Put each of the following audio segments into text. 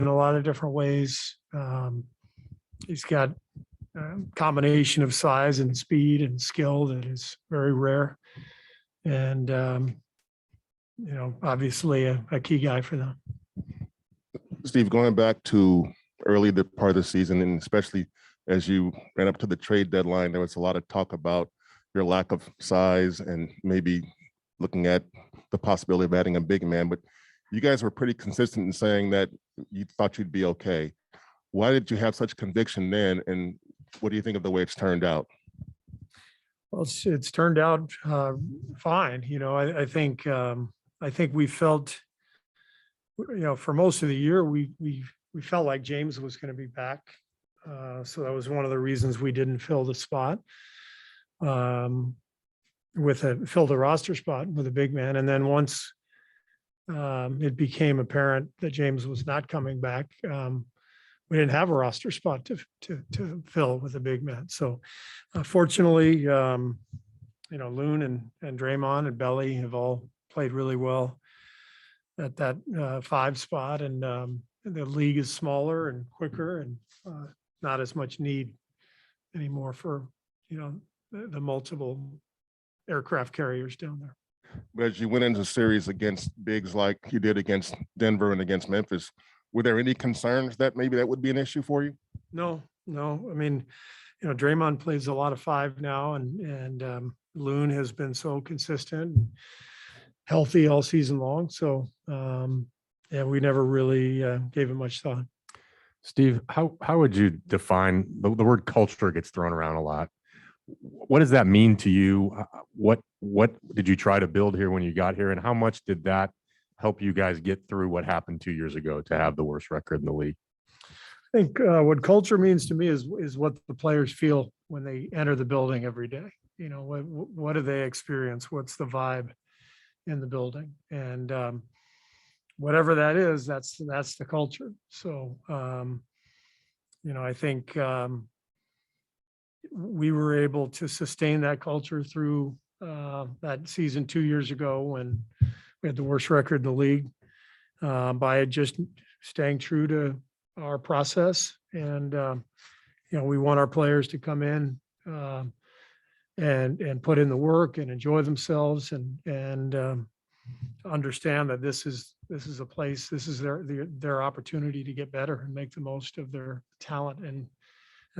in a lot of different ways. He's got a combination of size and speed and skill that is very rare. And, obviously a key guy for them. Steve, going back to early the part of the season, and especially as you ran up to the trade deadline, there was a lot of talk about your lack of size and maybe looking at the possibility of adding a big man, but you guys were pretty consistent in saying that you thought you'd be okay. Why did you have such conviction then, and what do you think of the way it's turned out? Well, it's turned out fine. I think we felt, for most of the year, we felt like James was going to be back. So that was one of the reasons we didn't fill the spot fill the roster spot with a big man. And then once it became apparent that James was not coming back, we didn't have a roster spot to fill with a big man. So fortunately, Loon and Draymond and Belly have all played really well at that 5 spot, and the league is smaller and quicker, and not as much need anymore for the multiple aircraft carriers down there. But as you went into the series against bigs like you did against Denver and against Memphis, were there any concerns that maybe that would be an issue for you? No. I mean, Draymond plays a lot of 5 now, and Loon has been so consistent and healthy all season long. So we never really gave it much thought. Steve, how would you define the word culture gets thrown around a lot? What does that mean to you? What did you try to build here when you got here, and how much did that help you guys get through what happened 2 years ago to have the worst record in the league? I think what culture means to me is what the players feel when they enter the building every day. What do they experience? What's the vibe in the building? And whatever that is, that's the culture. So I think we were able to sustain that culture through that season 2 years ago when we had the worst record in the league, by just staying true to our process. And we want our players to come in and put in the work and enjoy themselves, and understand that this is a place, this is their opportunity to get better and make the most of their talent, and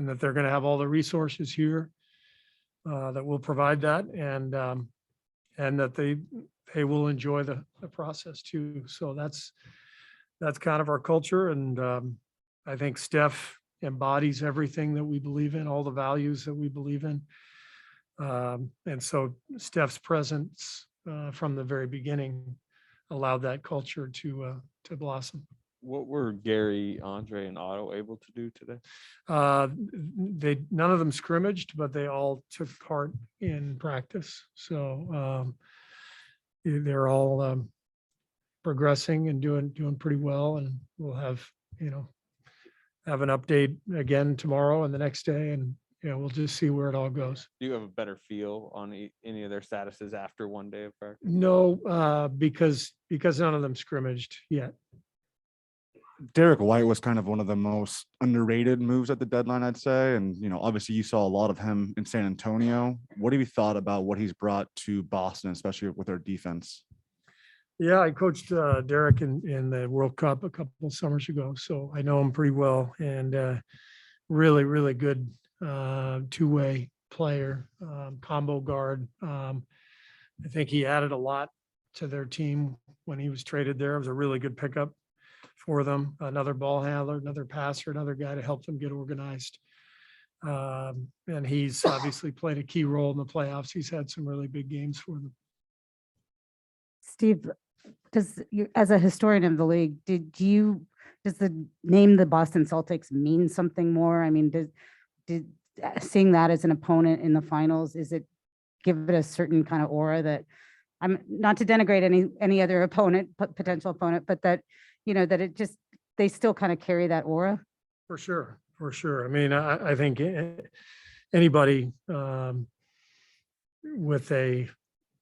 that they're going to have all the resources here that will provide that, and that they will enjoy the process too. So that's kind of our culture. And I think Steph embodies everything that we believe in, all the values that we believe in. And so Steph's presence from the very beginning allowed that culture to blossom. What were Gary, Andre, and Otto able to do today? None of them scrimmaged, but they all took part in practice. So they're all progressing and doing pretty well, and we'll have an update again tomorrow and the next day, and we'll just see where it all goes. Do you have a better feel on any of their statuses after one day of practice? No, because none of them scrimmaged yet. Derrick White was kind of one of the most underrated moves at the deadline, I'd say. And, obviously you saw a lot of him in San Antonio. What have you thought about what he's brought to Boston, especially with their defense? Yeah, I coached Derrick in the World Cup a couple of summers ago, so I know him pretty well, and really, really good two-way player, combo guard. I think he added a lot to their team when he was traded there. It was a really good pickup for them. Another ball handler, another passer, another guy to help them get organized. And he's obviously played a key role in the playoffs. He's had some really big games for them. Steve, as a historian of the league, does the name the Boston Celtics mean something more? I mean, did seeing that as an opponent in the finals, is it give it a certain kind of aura that, I'm not to denigrate any other opponent, potential opponent, but that, that it just, they still kind of carry that aura? For sure. I mean, I think anybody with a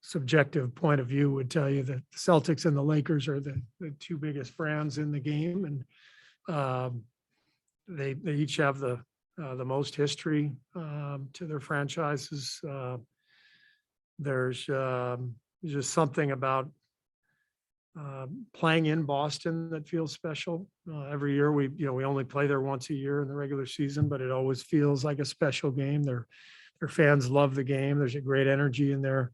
subjective point of view would tell you that the Celtics and the Lakers are the two biggest brands in the game. And They each have the most history to their franchises. There's just something about playing in Boston that feels special. Every year we only play there once a year in the regular season, but it always feels like a special game. Their fans love the game. There's a great energy in there.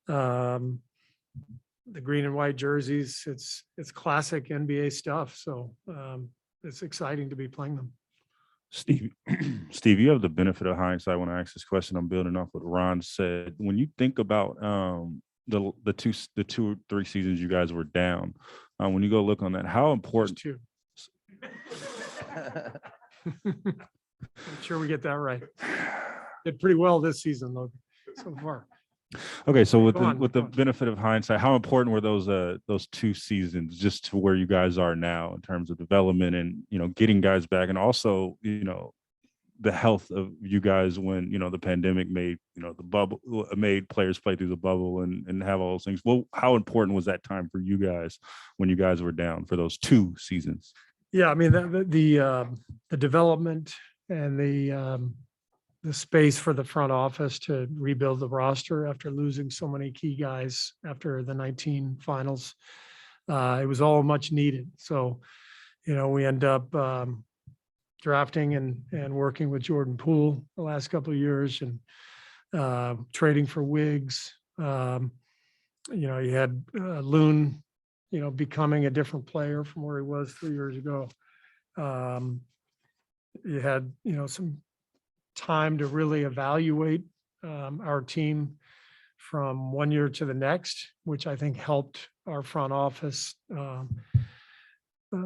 The green and white jerseys, it's classic NBA stuff. So it's exciting to be playing them. Steve, Steve, you have the benefit of hindsight. When I ask this question, I'm building off what Ron said. When you think about the 2 or 3 seasons you guys were down, when you go look on that, how important? Two. I'm sure we get that right. Did pretty well this season, though, so far. Okay, so with Go on, the go on. benefit of hindsight, how important were those 2 seasons just to where you guys are now in terms of development and getting guys back, and also the health of you guys when the pandemic made the bubble, made players play through the bubble and have all those things. Well, how important was that time for you guys when you guys were down for those 2 seasons? Yeah, I mean the development and the space for the front office to rebuild the roster after losing so many key guys after the 19 finals. It was all much needed. So, we end up drafting and working with Jordan Poole the last couple of years and trading for Wiggs. You had Loon, becoming a different player from where he was 3 years ago. You had, some time to really evaluate our team from one year to the next, which I think helped our front office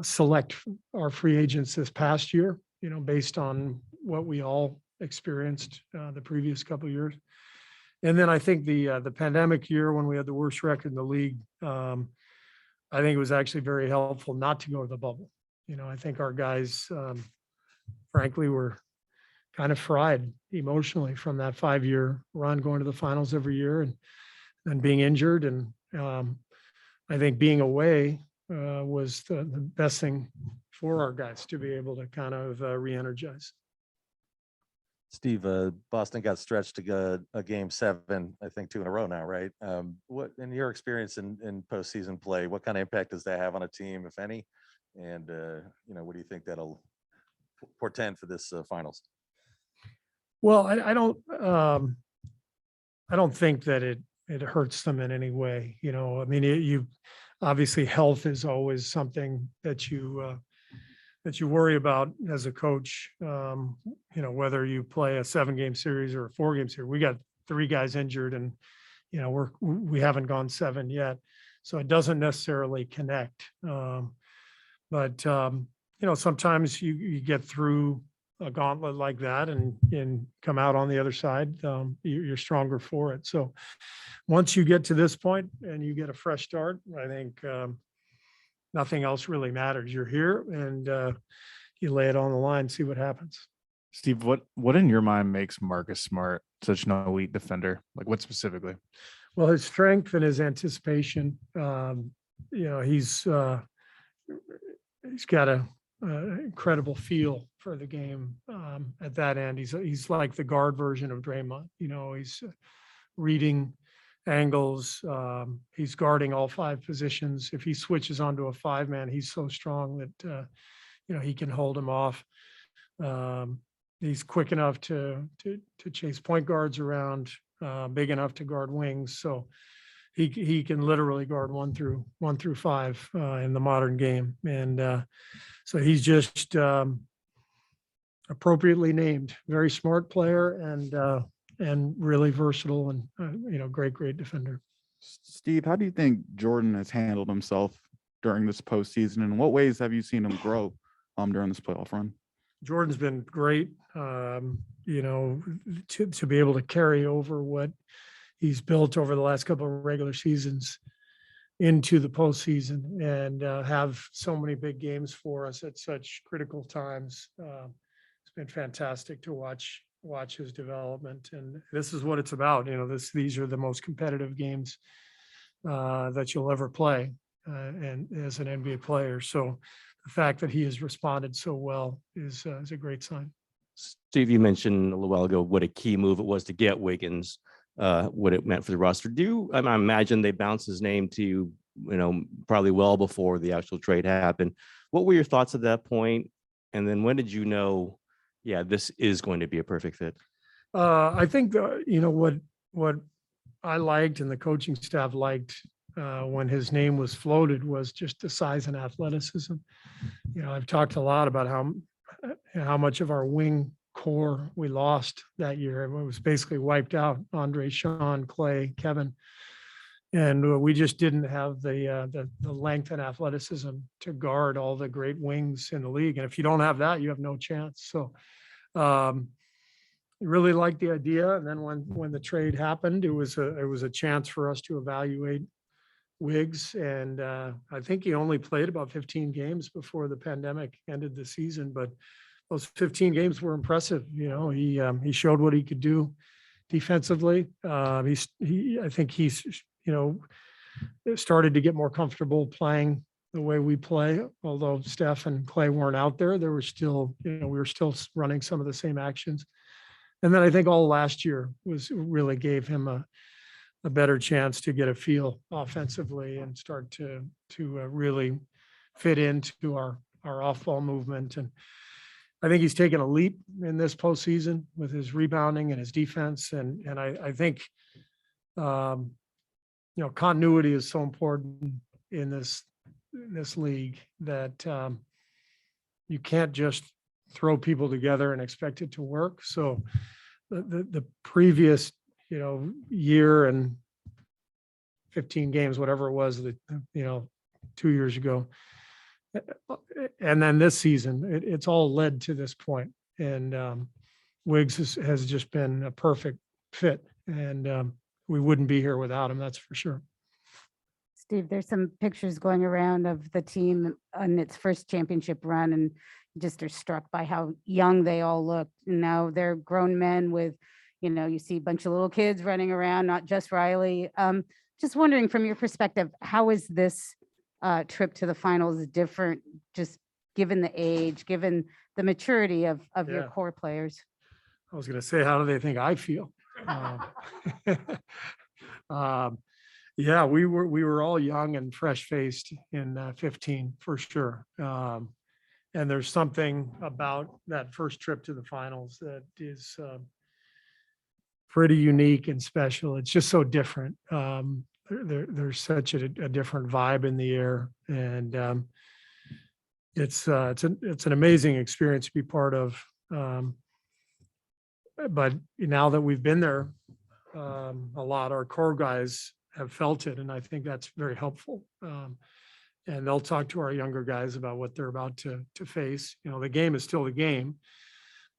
select our free agents this past year, based on what we all experienced the previous couple of years. And then I think the pandemic year when we had the worst record in the league, I think it was actually very helpful not to go to the bubble. I think our guys, frankly, were kind of fried emotionally from that 5-year run, going to the finals every year and being injured. And I think being away was the best thing for our guys to be able to kind of re-energize. Steve, Boston got stretched to go a game 7, I think 2 in a row now, right? What, in your experience in postseason play, what kind of impact does that have on a team, if any? And what do you think that'll portend for this finals? Well, I don't think that it hurts them in any way. I mean, you obviously health is always something that you worry about as a coach. Whether you play a 7-game series or a 4-game series. We got 3 guys injured, and we haven't gone 7 yet, so it doesn't necessarily connect. But sometimes you get through a gauntlet like that and come out on the other side, you're stronger for it. So once you get to this point and you get a fresh start, I think nothing else really matters. You're here and you lay it on the line, see what happens. Steve, what in your mind makes Marcus Smart such an elite defender? Like, what specifically? Well, his strength and his anticipation. He's got a incredible feel for the game at that end. He's like the guard version of Draymond. He's reading angles. He's guarding all 5 positions. If he switches onto a 5-man, he's so strong that he can hold him off. He's quick enough to chase point guards around, big enough to guard wings. So he can literally guard 1 through 5 in the modern game. And so he's just appropriately named, very smart player and really versatile and great defender. Steve, how do you think Jordan has handled himself during this postseason? And in what ways have you seen him grow during this playoff run? Jordan's been great, to be able to carry over what he's built over the last couple of regular seasons into the postseason and have so many big games for us at such critical times. It's been fantastic to watch his development, and this is what it's about. These are the most competitive games that you'll ever play, and as an NBA player. So the fact that he has responded so well is a great sign. Steve, you mentioned a little while ago what a key move it was to get Wiggins, what it meant for the roster. I imagine they bounced his name to you, probably well before the actual trade happened. What were your thoughts at that point? And then when did you know, yeah, this is going to be a perfect fit? I think, what I liked and the coaching staff liked when his name was floated was just the size and athleticism. I've talked a lot about how much of our wing core we lost that year. It was basically wiped out. Andre, Sean, Clay, Kevin. And we just didn't have the length and athleticism to guard all the great wings in the league. And if you don't have that, you have no chance. So really liked the idea. And then when the trade happened, it was a chance for us to evaluate Wiggs. And I think he only played about 15 games before the pandemic ended the season, but those 15 games were impressive. He showed what he could do defensively. I think he's started to get more comfortable playing the way we play. Although Steph and Clay weren't out there, we were still running some of the same actions. And then I think all last year really gave him a better chance to get a feel offensively and start to really fit into our off-ball movement. And I think he's taken a leap in this postseason with his rebounding and his defense. And I think, continuity is so important in this league that you can't just throw people together and expect it to work. So the previous, year and 15 games, whatever it was, 2 years ago, and then this season, it's all led to this point. And Wiggs has just been a perfect fit, and we wouldn't be here without him. That's for sure. Steve, there's some pictures going around of the team on its first championship run, and just are struck by how young they all look. And now they're grown men with, you see a bunch of little kids running around, not just Riley. Just wondering from your perspective, how is this trip to the finals different, just given the age, given the maturity of your Yeah. core players? I was going to say, how do they think I feel? Yeah, we were all young and fresh faced in 15 for sure. And there's something about that first trip to the finals that is pretty unique and special. It's just so different. There's such a different vibe in the air, and it's an amazing experience to be part of. But now that we've been there a lot, our core guys have felt it, and I think that's very helpful. And they'll talk to our younger guys about what they're about to face. The game is still the game,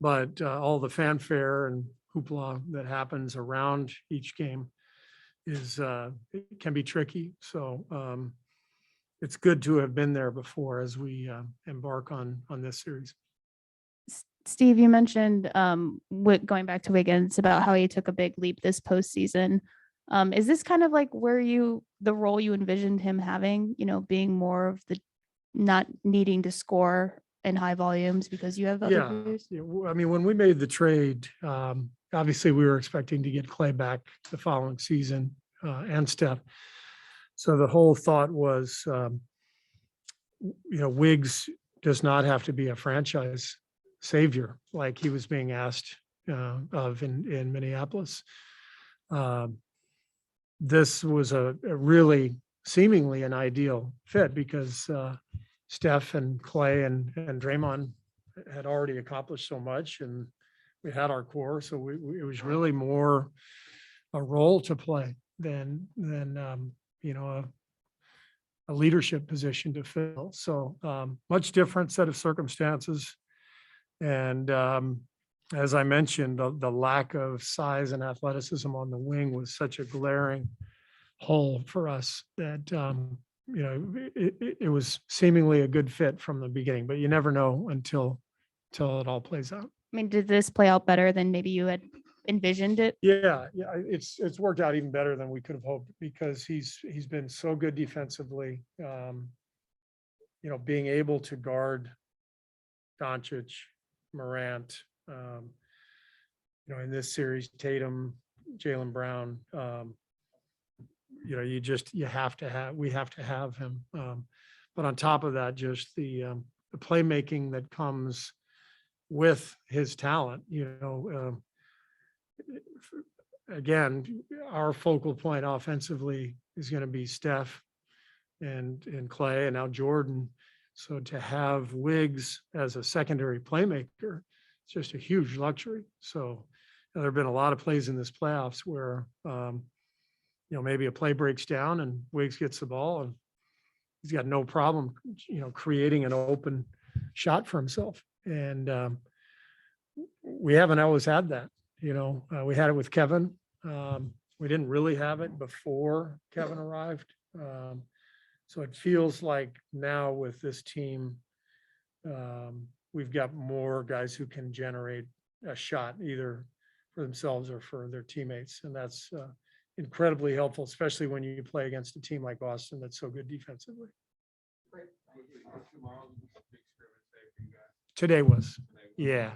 but all the fanfare and hoopla that happens around each game it can be tricky. So it's good to have been there before as we embark on this series. Steve, you mentioned going back to Wiggins about how he took a big leap this postseason. Is this kind of like the role you envisioned him having, being more of the not needing to score in high volumes because you have other players? Yeah. I mean, when we made the trade, obviously we were expecting to get Clay back the following season and Steph. So the whole thought was, Wiggs does not have to be a franchise savior like he was being asked of in Minneapolis. This was a really seemingly an ideal fit because Steph and Clay and Draymond had already accomplished so much, and we had our core. So it was really more a role to play than a leadership position to fill. So much different set of circumstances. And as I mentioned, the lack of size and athleticism on the wing was such a glaring hole for us that, it was seemingly a good fit from the beginning, but you never know until it all plays out. I mean, did this play out better than maybe you had envisioned it? Yeah, it's worked out even better than we could have hoped because he's been so good defensively. being able to guard Doncic, Morant, in this series, Tatum, Jaylen Brown, we have to have him. But on top of that, just the playmaking that comes with his talent, again, our focal point offensively is going to be Steph and Clay and now Jordan. So to have Wiggs as a secondary playmaker, it's just a huge luxury. So there have been a lot of plays in this playoffs where, maybe a play breaks down and Wiggs gets the ball and he's got no problem, creating an open shot for himself. And we haven't always had that. We had it with Kevin. We didn't really have it before Kevin arrived. So it feels like now with this team, we've got more guys who can generate a shot either for themselves or for their teammates. And that's incredibly helpful, especially when you play against a team like Boston that's so good defensively. Today was, yeah.